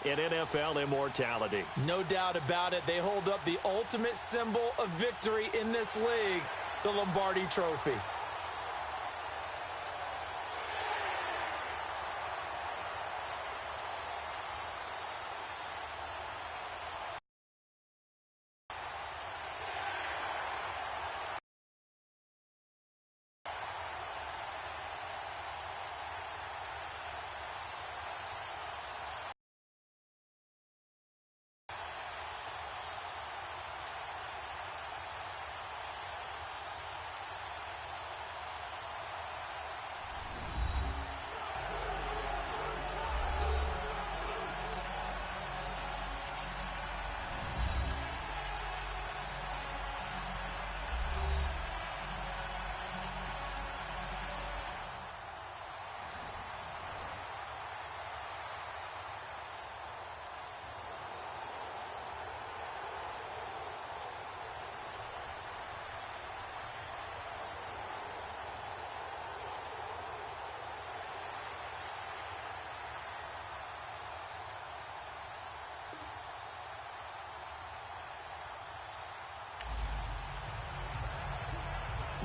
in NFL immortality. No doubt about it. They hold up the ultimate symbol of victory in this league, the Lombardi Trophy.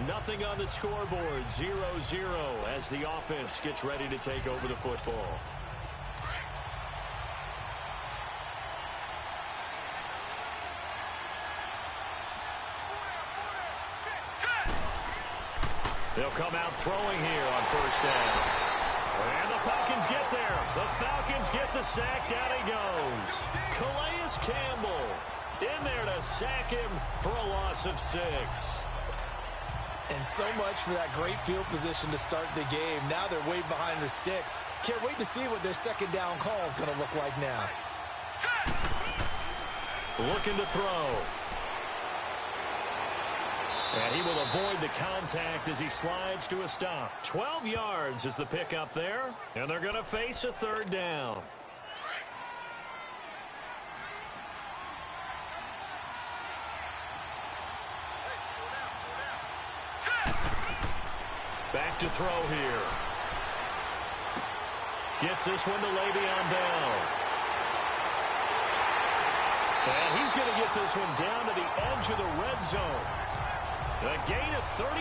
Nothing on the scoreboard, 0-0 as the offense gets ready to take over the football. They'll come out throwing here on first down. And the Falcons get there. The Falcons get the sack. Down he goes. Calais Campbell in there to sack him for a loss of 6. And so much for that great field position to start the game. Now they're way behind the sticks. Can't wait to see what their second down call is going to look like now. Looking to throw. And he will avoid the contact as he slides to a stop. 12 yards is the pickup there. And they're going to face a third down. Back to throw here. Gets this one to Le'Veon Bell. And he's going to get this one down to the edge of the red zone. A gain of 39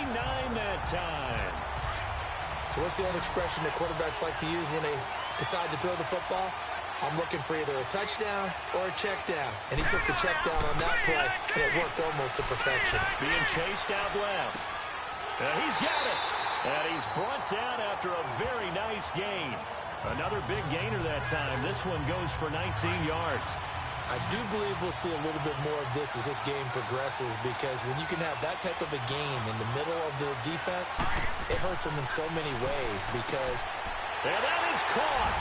that time. So what's the old expression that quarterbacks like to use when they decide to throw the football? I'm looking for either a touchdown or a check down. And he took the check down on that play, and it worked almost to perfection. Being chased out left. And he's got it. And he's brought down after a very nice gain. Another big gainer that time. This one goes for 19 yards. I do believe we'll see a little bit more of this as this game progresses, because when you can have that type of a game in the middle of the defense, it hurts them in so many ways. Because and that is caught.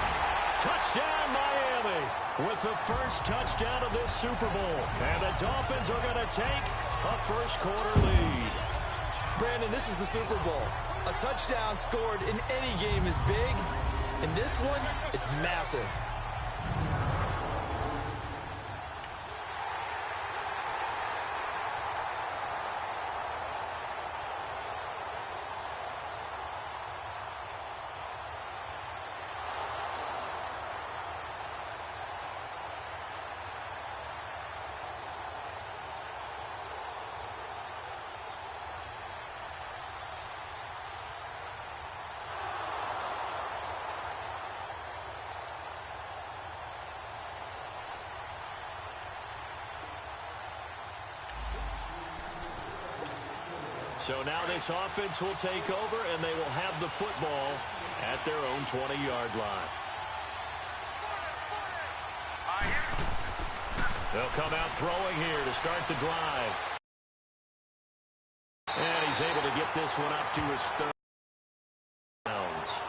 Touchdown Miami with the first touchdown of this Super Bowl. And the Dolphins are going to take a first quarter lead. Brandon, this is the Super Bowl. A touchdown scored in any game is big. In this one, it's massive. So now this offense will take over, and they will have the football at their own 20-yard line. They'll come out throwing here to start the drive. And he's able to get this one up to his third.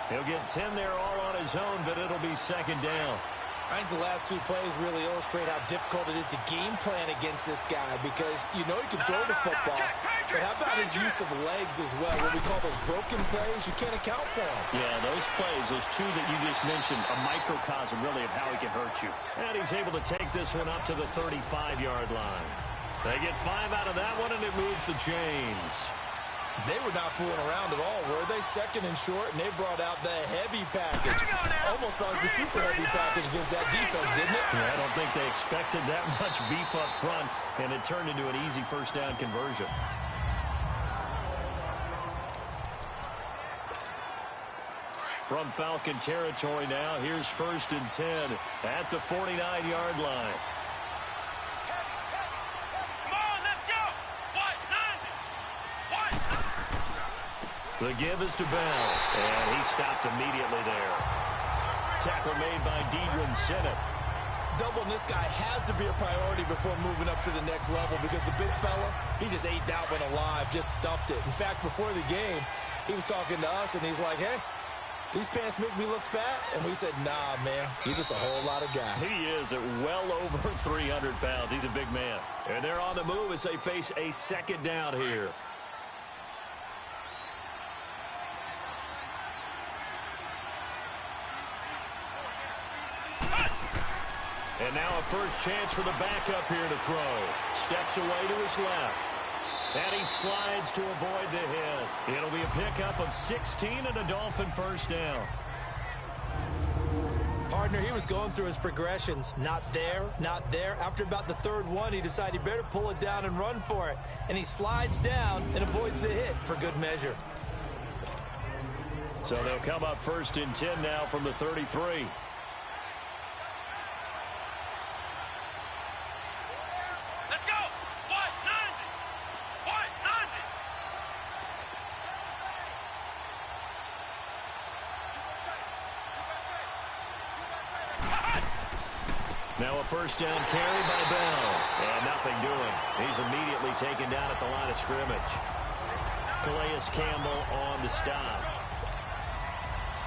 He'll get 10 there all on his own, but it'll be second down. I think the last two plays really illustrate how difficult it is to game plan against this guy, because you know he can throw the football, but how about his use of legs as well? What we call those broken plays, you can't account for them. Yeah, those plays, those two that you just mentioned, a microcosm really of how he can hurt you. And he's able to take this one up to the 35-yard line. They get 5 out of that one, and it moves the chains. They were not fooling around at all, were they? Second and short, and they brought out the heavy package. Almost felt like the super heavy package against that defense, didn't it? Yeah, I don't think they expected that much beef up front, and it turned into an easy first down conversion. From Falcon territory now, here's 1st and 10 at the 49-yard line. The give is to Bell, and he stopped immediately there. Tackle made by Deidrin Sinnott. Doubling this guy has to be a priority before moving up to the next level because the big fella, he just ate that one alive, just stuffed it. In fact, before the game, he was talking to us, and he's like, hey, these pants make me look fat? And we said, nah, man, you're just a whole lot of guy. He is at well over 300 pounds. He's a big man. And they're on the move as they face a second down here. And now a first chance for the backup here to throw. Steps away to his left. And he slides to avoid the hit. It'll be a pickup of 16 and a Dolphin first down. Partner, he was going through his progressions. Not there, not there. After about the third one, he decided he better pull it down and run for it. And he slides down and avoids the hit for good measure. So they'll come up 1st and 10 now from the 33. Now a first down carry by Bell. And nothing doing. He's immediately taken down at the line of scrimmage. Calais Campbell on the stop.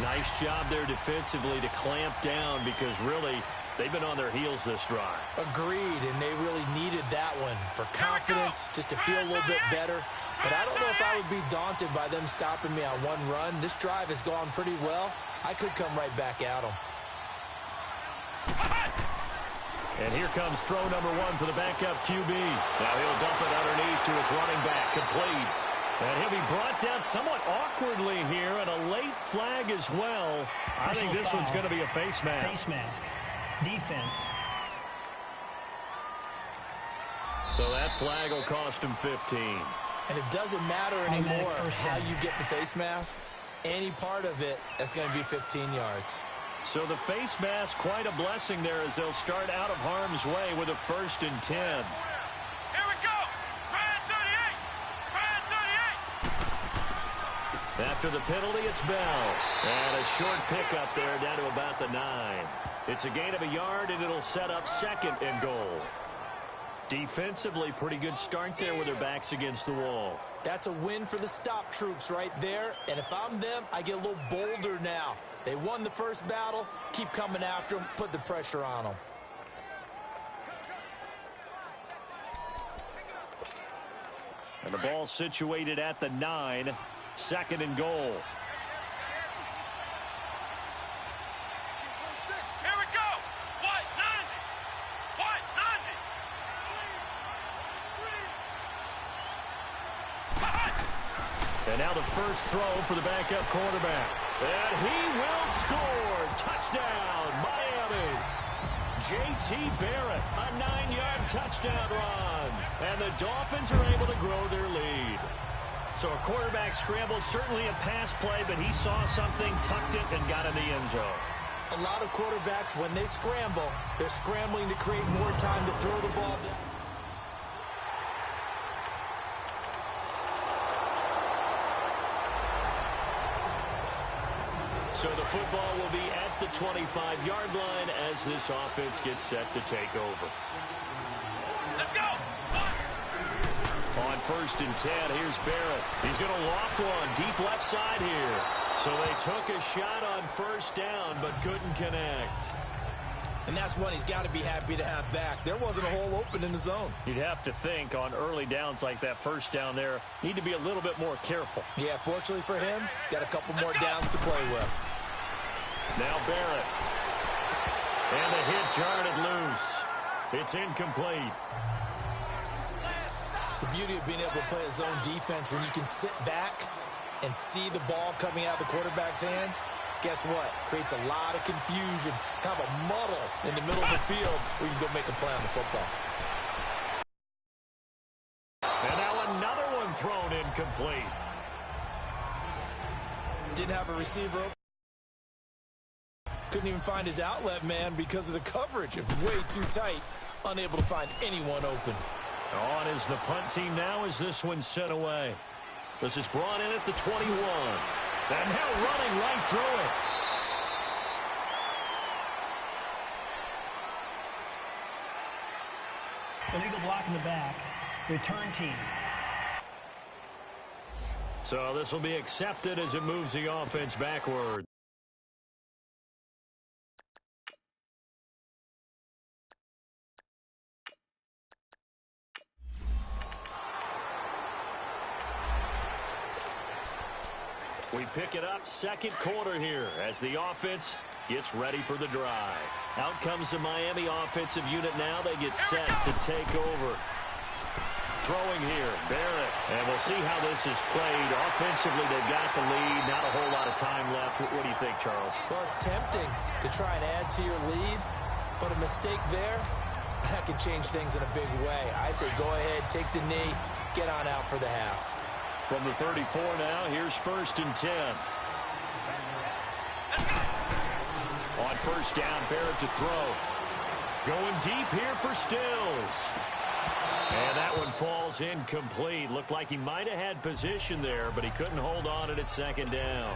Nice job there defensively to clamp down because really they've been on their heels this drive. Agreed, and they really needed that one for confidence, just to feel a little bit better. But I don't know if I would be daunted by them stopping me on one run. This drive has gone pretty well. I could come right back at them. And here comes throw number 1 for the backup QB. Now he'll dump it underneath to his running back, complete. And he'll be brought down somewhat awkwardly here, and a late flag as well. I think this one's going to be a face mask. Face mask. Defense. So that flag will cost him 15. And it doesn't matter anymore how you get the face mask. Any part of it is going to be 15 yards. So the face mask, quite a blessing there as they'll start out of harm's way with a 1st and 10. Here we go. Brad 38. Brad 38. After the penalty, it's Bell. And a short pickup there down to about the 9. It's a gain of a yard, and it'll set up 2nd and goal. Defensively, pretty good start there with their backs against the wall. That's a win for the stop troops right there. And if I'm them, I get a little bolder now. They won the first battle. Keep coming after them. Put the pressure on them. And the ball situated at the 9. 2nd and goal. Here we go. White 90. White 90. And now the first throw for the backup quarterback. And he will score. Touchdown, Miami. J.T. Barrett, a 9-yard touchdown run. And the Dolphins are able to grow their lead. So a quarterback scramble, certainly a pass play, but he saw something, tucked it, and got in the end zone. A lot of quarterbacks, when they scramble, they're scrambling to create more time to throw the ball down. So the football will be at the 25-yard line as this offense gets set to take over. Let's go. On 1st and 10, here's Barrett. He's going to loft one deep left side here. So they took a shot on 1st down, but couldn't connect. And that's one he's got to be happy to have back. There wasn't a hole open in the zone. You'd have to think on early downs like that 1st down there, need to be a little bit more careful. Yeah, fortunately for him, got a couple more downs to play with. Now Barrett. And the hit jarred it loose. It's incomplete. The beauty of being able to play a zone defense when you can sit back and see the ball coming out of the quarterback's hands. Guess what? Creates a lot of confusion, kind of a muddle in the middle of the field where you can go make a play on the football. And now another one thrown incomplete. Didn't have a receiver open. Couldn't even find his outlet man because of the coverage. It was way too tight. Unable to find anyone open. On is the punt team now as this one's sent away. This is brought in at the 21. And now running right through it. Illegal block in the back. Return team. So this will be accepted as it moves the offense backward. We pick it up second quarter here as the offense gets ready for the drive. Out comes the Miami offensive unit now. They get set to take over. Throwing here, Barrett. And we'll see how this is played. Offensively, they've got the lead. Not a whole lot of time left. What do you think, Charles? Well, it's tempting to try and add to your lead, but a mistake there, that could change things in a big way. I say go ahead, take the knee, get on out for the half. From the 34 now, here's 1st and 10. On first down, Barrett to throw. Going deep here for Stills. And that one falls incomplete. Looked like he might have had position there, but he couldn't hold on it at second down.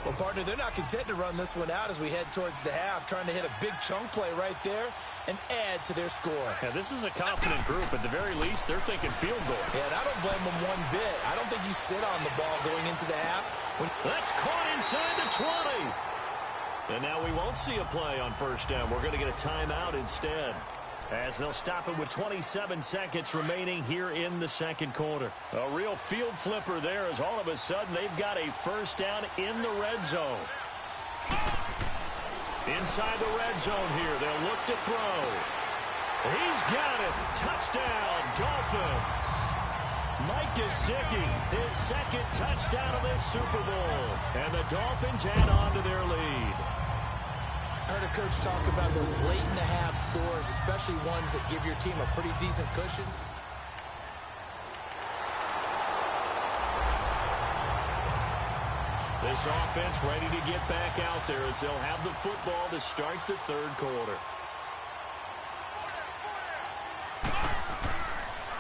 Well, partner, they're not content to run this one out as we head towards the half, trying to hit a big chunk play right there and add to their score. Yeah, this is a confident group. At the very least, they're thinking field goal. Yeah, and I don't blame them one bit. I don't think you sit on the ball going into the half. That's caught inside the 20. And now we won't see a play on first down. We're going to get a timeout instead, as they'll stop it with 27 seconds remaining here in the second quarter. A real field flipper there, as all of a sudden they've got a first down in the red zone. Inside the red zone here, they'll look to throw. He's got it. Touchdown, Dolphins. Mike Gesicki, his second touchdown of this Super Bowl. And the Dolphins add on to their lead. I heard a coach talk about those late-in-the-half scores, especially ones that give your team a pretty decent cushion. This offense ready to get back out there as they'll have the football to start the third quarter.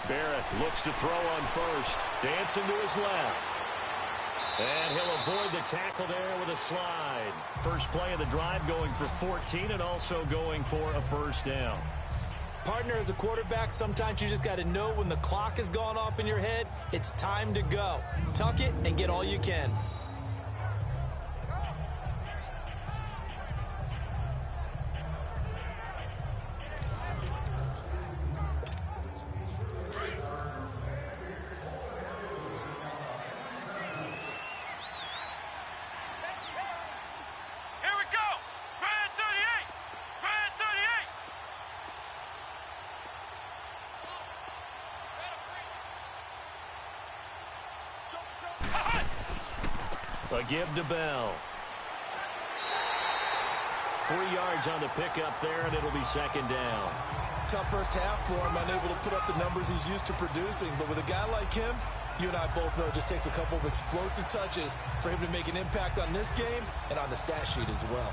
Barrett looks to throw on first. Dancing to his left. And he'll avoid the tackle there with a slide. First play of the drive going for 14 and also going for a first down. Partner, as a quarterback, sometimes you just got to know when the clock has gone off in your head, it's time to go. Tuck it and get all you can. A give to Bell. 3 yards on the pickup there, and it'll be second down. Tough first half for him, unable to put up the numbers he's used to producing. But with a guy like him, you and I both know it just takes a couple of explosive touches for him to make an impact on this game and on the stat sheet as well.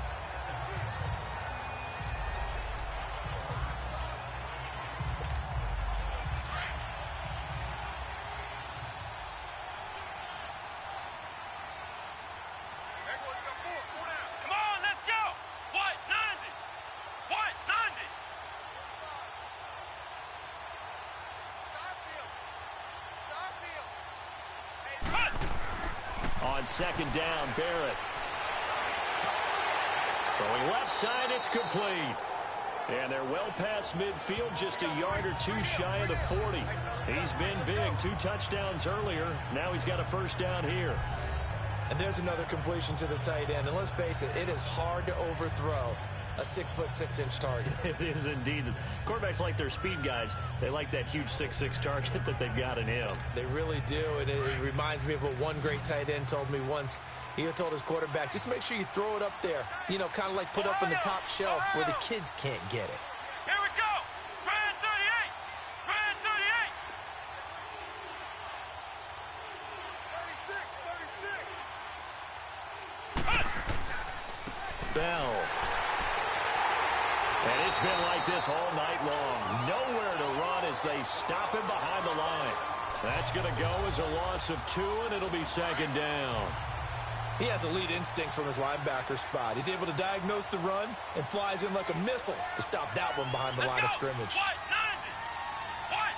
On second down, Barrett. Throwing left side, it's complete. And they're well past midfield, just a yard or two shy of the 40. He's been big, 2 touchdowns earlier. Now he's got a first down here. And there's another completion to the tight end. And let's face it, it is hard to overthrow a 6'6" target. It is indeed. Quarterbacks like their speed guys. They like that huge 6'6" target that they've got in him. They really do, and it reminds me of what one great tight end told me once. He told his quarterback, just make sure you throw it up there, you know, kind of like put up on the top shelf where the kids can't get it. Here we go. Brand 38. Brand 38. 36. Bell. And it's been like this all night long. Nowhere to run as they stop him behind the line. That's going to go as a loss of 2, and it'll be second down. He has elite instincts from his linebacker spot. He's able to diagnose the run and flies in like a missile to stop that one behind the line of scrimmage. What? 90. What?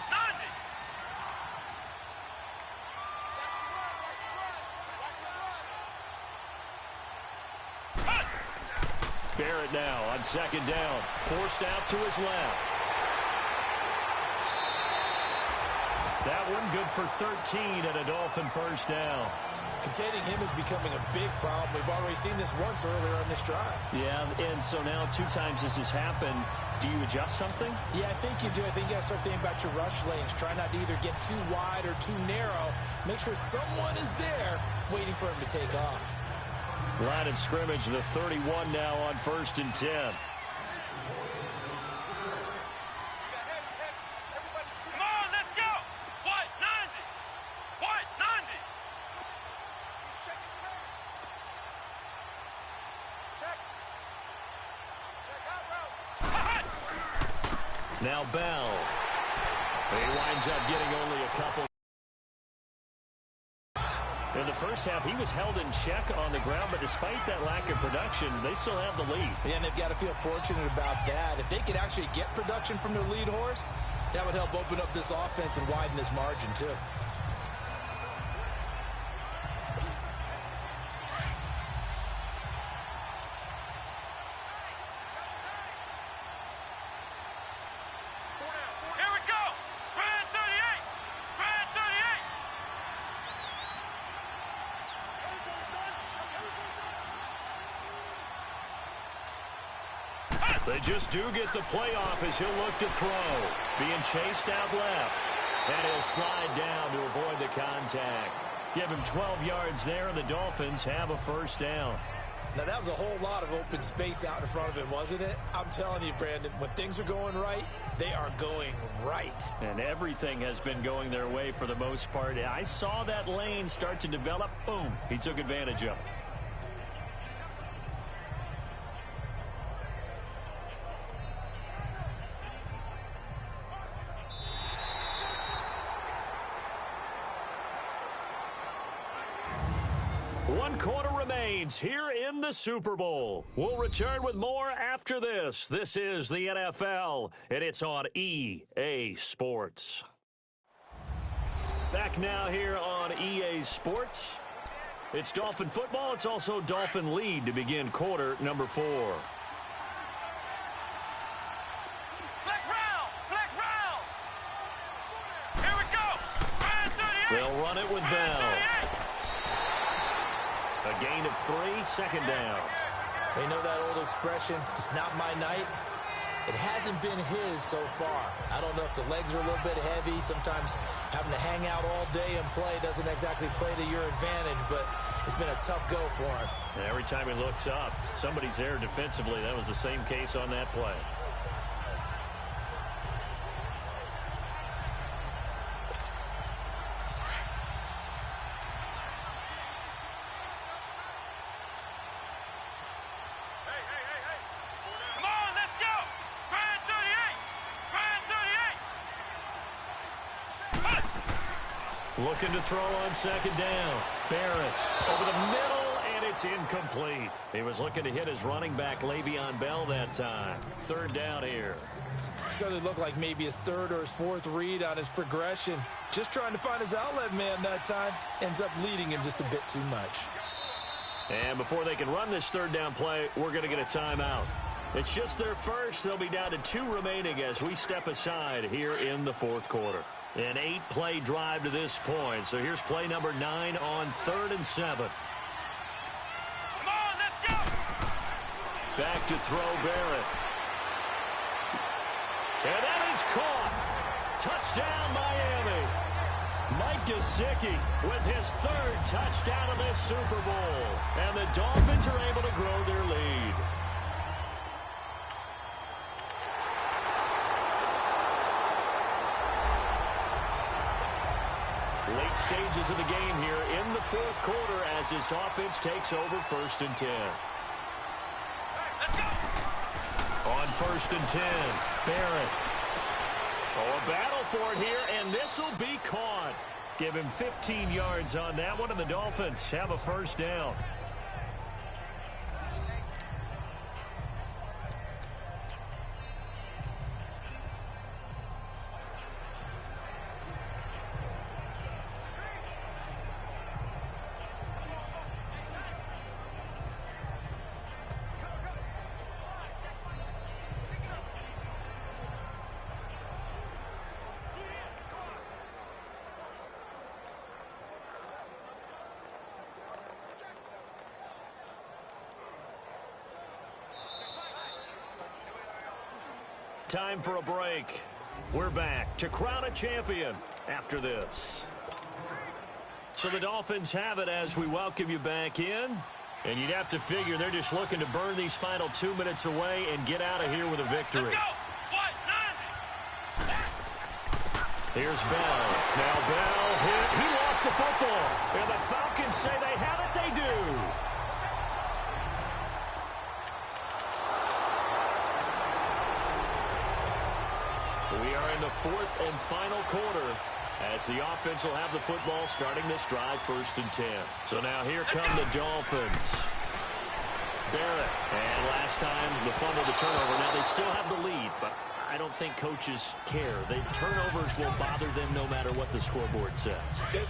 90. Barrett now on second down. Forced out to his left. That one good for 13 and a Dolphin first down. Containing him is becoming a big problem. We've already seen this once earlier on this drive. Yeah, and so now 2 times this has happened. Do you adjust something? Yeah, I think you do. I think you got to start thinking about your rush lanes. Try not to either get too wide or too narrow. Make sure someone is there waiting for him to take off. Line of scrimmage, the 31 now on 1st and 10. Come on, let's go. What? 90. What? 90. Now Bell. He winds up getting only a couple. In the first half, he was held in check on the ground, but despite that lack of production, they still have the lead. Yeah, and they've got to feel fortunate about that. If they could actually get production from their lead horse, that would help open up this offense and widen this margin, too. Here we go. Brand 38. Brand 38. They just do get the playoff as he'll look to throw. Being chased out left. And he'll slide down to avoid the contact. Give him 12 yards there, and the Dolphins have a first down. Now, that was a whole lot of open space out in front of him, wasn't it? I'm telling you, Brandon, when things are going right, they are going right. And everything has been going their way for the most part. I saw that lane start to develop. Boom. He took advantage of it. One quarter remains here in the Super Bowl. We'll return with more after this. This is the NFL, and it's on EA Sports. Back now here on EA Sports. It's Dolphin football. It's also Dolphin lead to begin quarter number 4. Flex round. Flex round. Here we go. Brand 38. They'll run it with Brand Bell. 38. A gain of 3, second down. They know that old expression, it's not my night. It hasn't been his so far. I don't know if the legs are a little bit heavy. Sometimes having to hang out all day and play doesn't exactly play to your advantage, but it's been a tough go for him. And every time he looks up, somebody's there defensively. That was the same case on that play. Come on, let's go. Brand 38. Brand 38. Looking to throw on second down. Barrett over the middle, and it's incomplete. He was looking to hit his running back, Le'Veon Bell, that time. Third down here. Certainly looked like maybe his third or his fourth read on his progression. Just trying to find his outlet man that time. Ends up leading him just a bit too much. And before they can run this third down play, we're going to get a timeout. It's just their first. They'll be down to 2 remaining as we step aside here in the fourth quarter. An 8-play drive to this point. So here's play number 9 on 3rd and 7. Come on, let's go. Back to throw Barrett. And that is caught. Touchdown, Miami. Mike Gesicki with his third touchdown of this Super Bowl. And the Dolphins are able to grow their lead. Late stages of the game here in the fourth quarter as this offense takes over 1st and 10. On 1st and 10, Barrett. Oh, a battle for it here, and this will be caught. Give him 15 yards on that one, and the Dolphins have a first down. Time for a break. We're back to crown a champion after this. So the Dolphins have it as we welcome you back in. And you'd have to figure they're just looking to burn these final 2 minutes away and get out of here with a victory. Let's go. What? 90. Here's Bell. Now Bell hit. He lost the football. And the Falcons say they have it. They do. We are in the fourth and final quarter as the offense will have the football starting this drive 1st and 10. So now here come the Dolphins. Barrett. And last time the fumble, the turnover. Now they still have the lead, but I don't think coaches care. The turnovers will bother them no matter what the scoreboard says.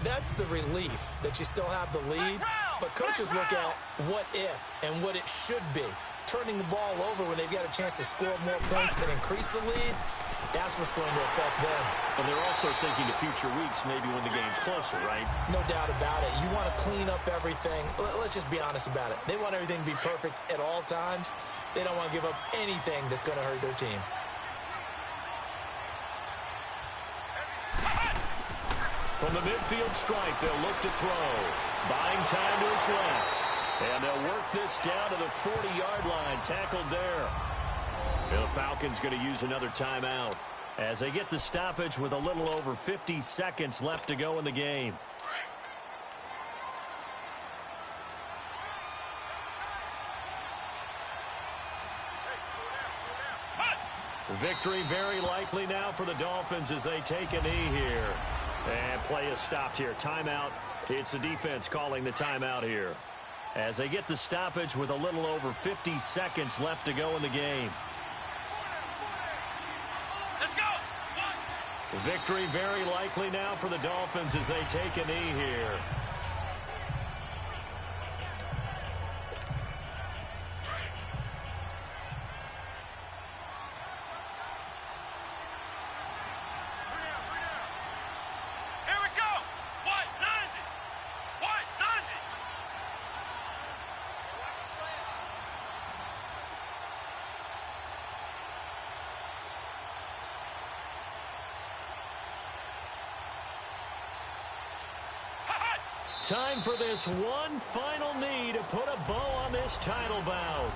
That's the relief that you still have the lead, but coaches look at what if and what it should be. Turning the ball over when they've got a chance to score more points and increase the lead, that's what's going to affect them. And they're also thinking to future weeks, maybe when the game's closer, right? No doubt about it. You want to clean up everything. Let's just be honest about it. They want everything to be perfect at all times. They don't want to give up anything that's going to hurt their team. From the midfield stripe, they'll look to throw. Buying time to his left. And they'll work this down to the 40-yard line. Tackled there. And the Falcons going to use another timeout as they get the stoppage with a little over 50 seconds left to go in the game. Victory very likely now for the Dolphins as they take a knee here. And play is stopped here. Timeout. It's the defense calling the timeout here as they get the stoppage with a little over 50 seconds left to go in the game. Let's go. Victory very likely now for the Dolphins as they take a knee here. Here we go. What? 90. What? 90. Time for this one final knee to put a bow on this title bout.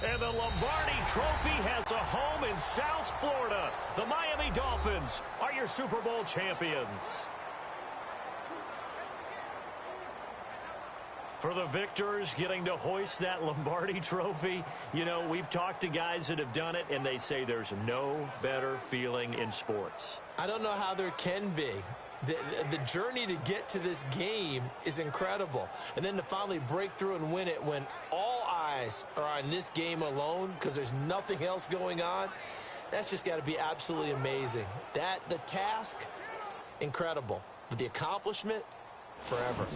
And the Lombardi Trophy has a home in South Florida. The Miami Dolphins are your Super Bowl champions. For the victors getting to hoist that Lombardi Trophy, you know, we've talked to guys that have done it, and they say there's no better feeling in sports. I don't know how there can be. The journey to get to this game is incredible. And then to finally break through and win it when all eyes are on this game alone because there's nothing else going on, that's just got to be absolutely amazing. The task, incredible. But the accomplishment, forever.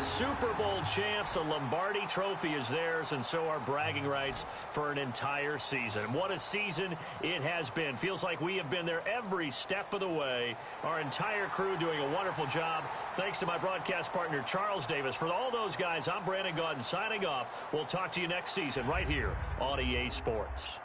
the Super Bowl champs. The Lombardi Trophy is theirs, and so are bragging rights for an entire season. What a season it has been. Feels like we have been there every step of the way. Our entire crew doing a wonderful job. Thanks to my broadcast partner, Charles Davis. For all those guys, I'm Brandon Gaudin signing off. We'll talk to you next season right here on EA Sports.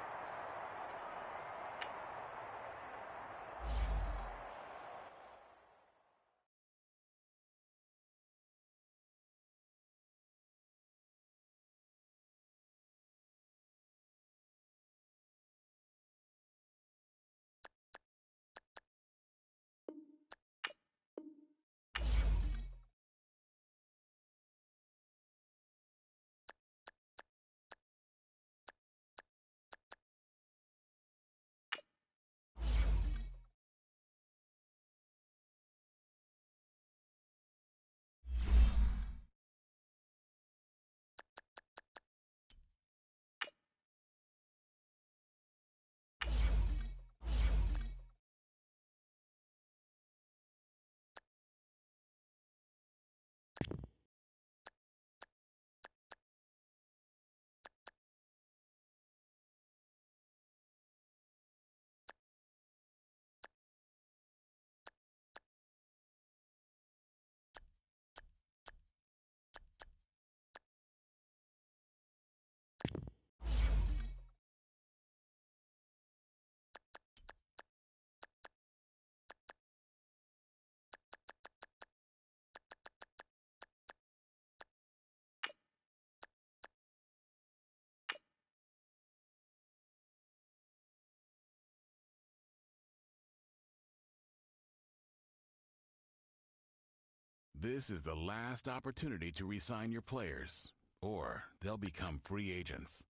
This is the last opportunity to re-sign your players, or they'll become free agents.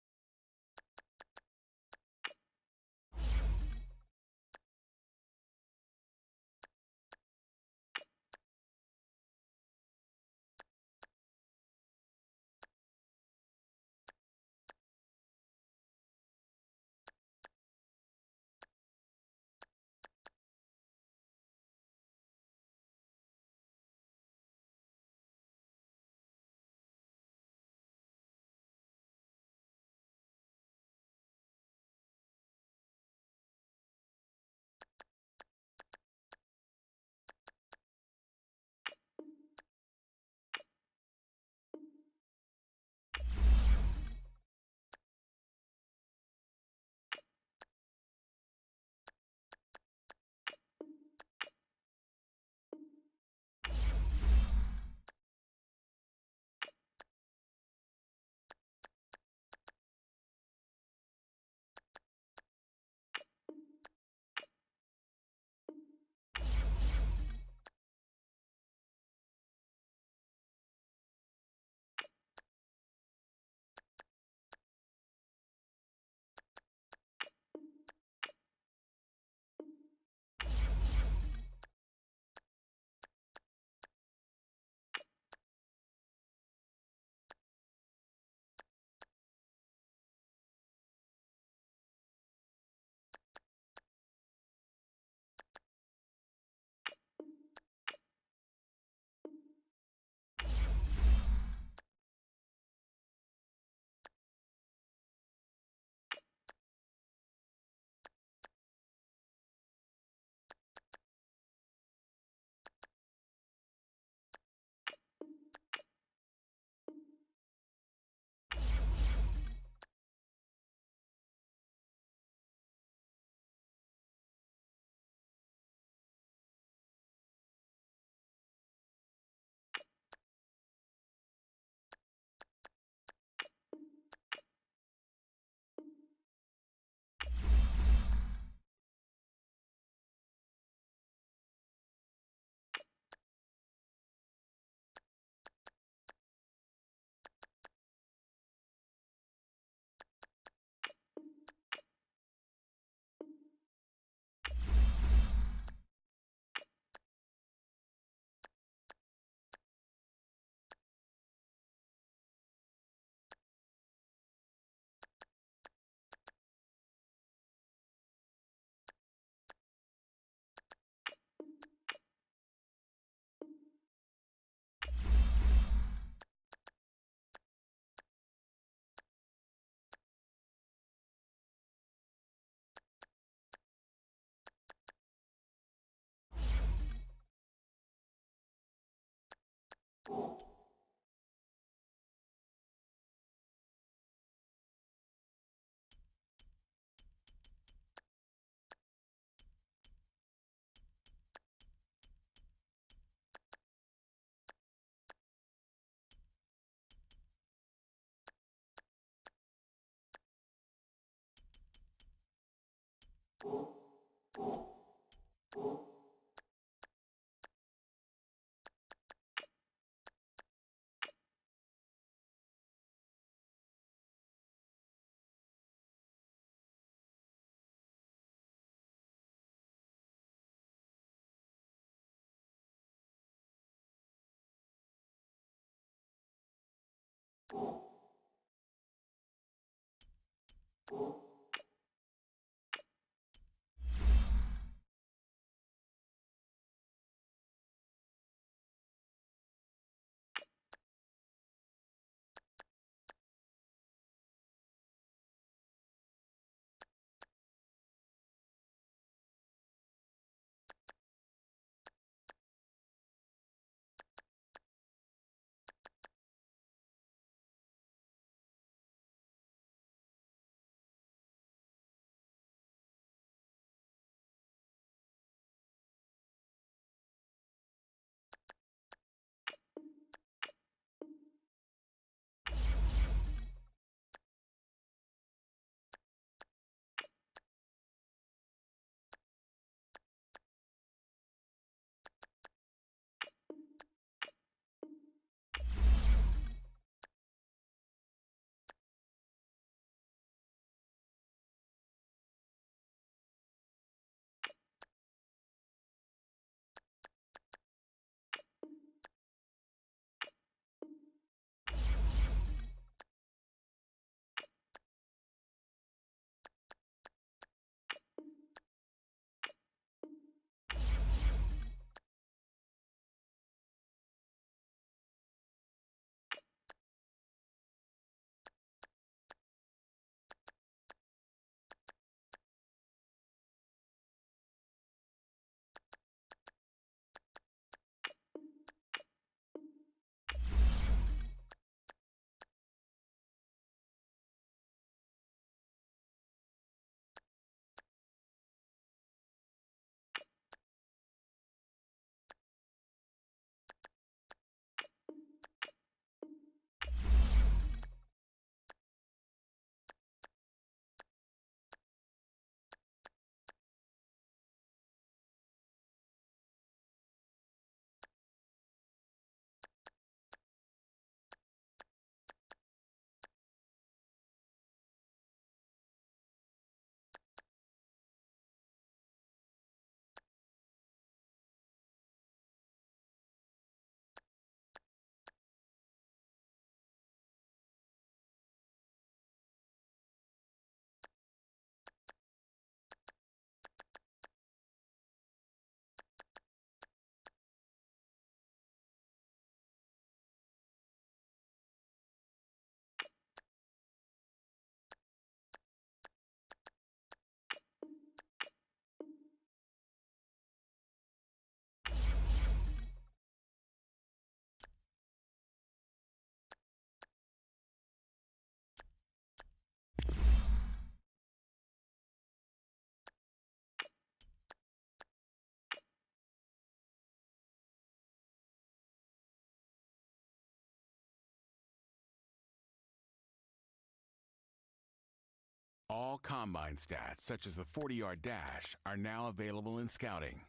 All combine stats, such as the 40-yard dash, are now available in scouting.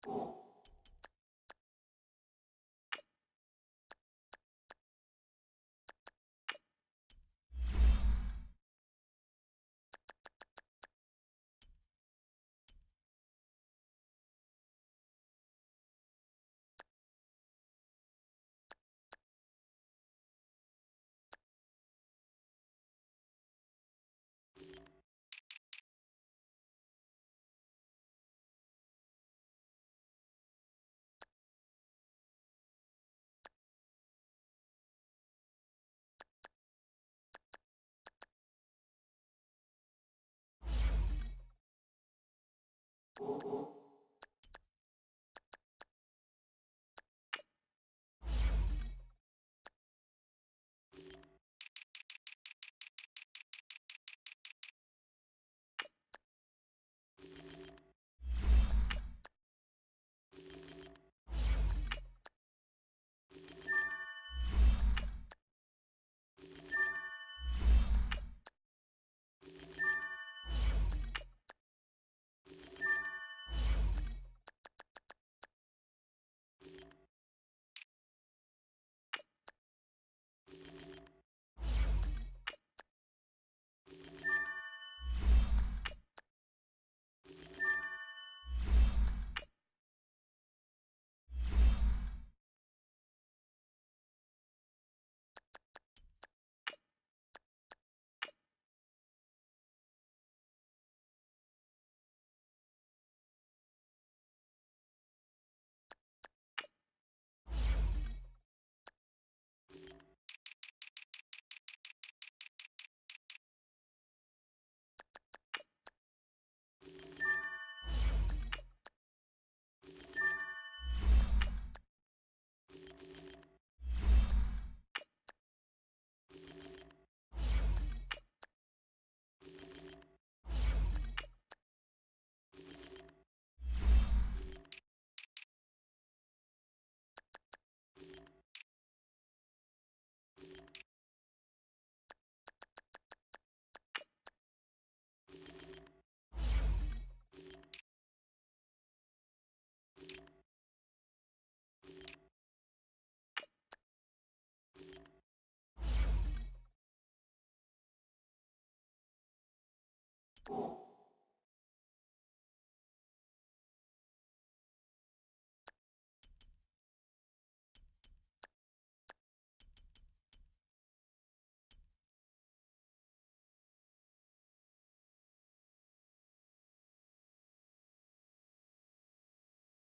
you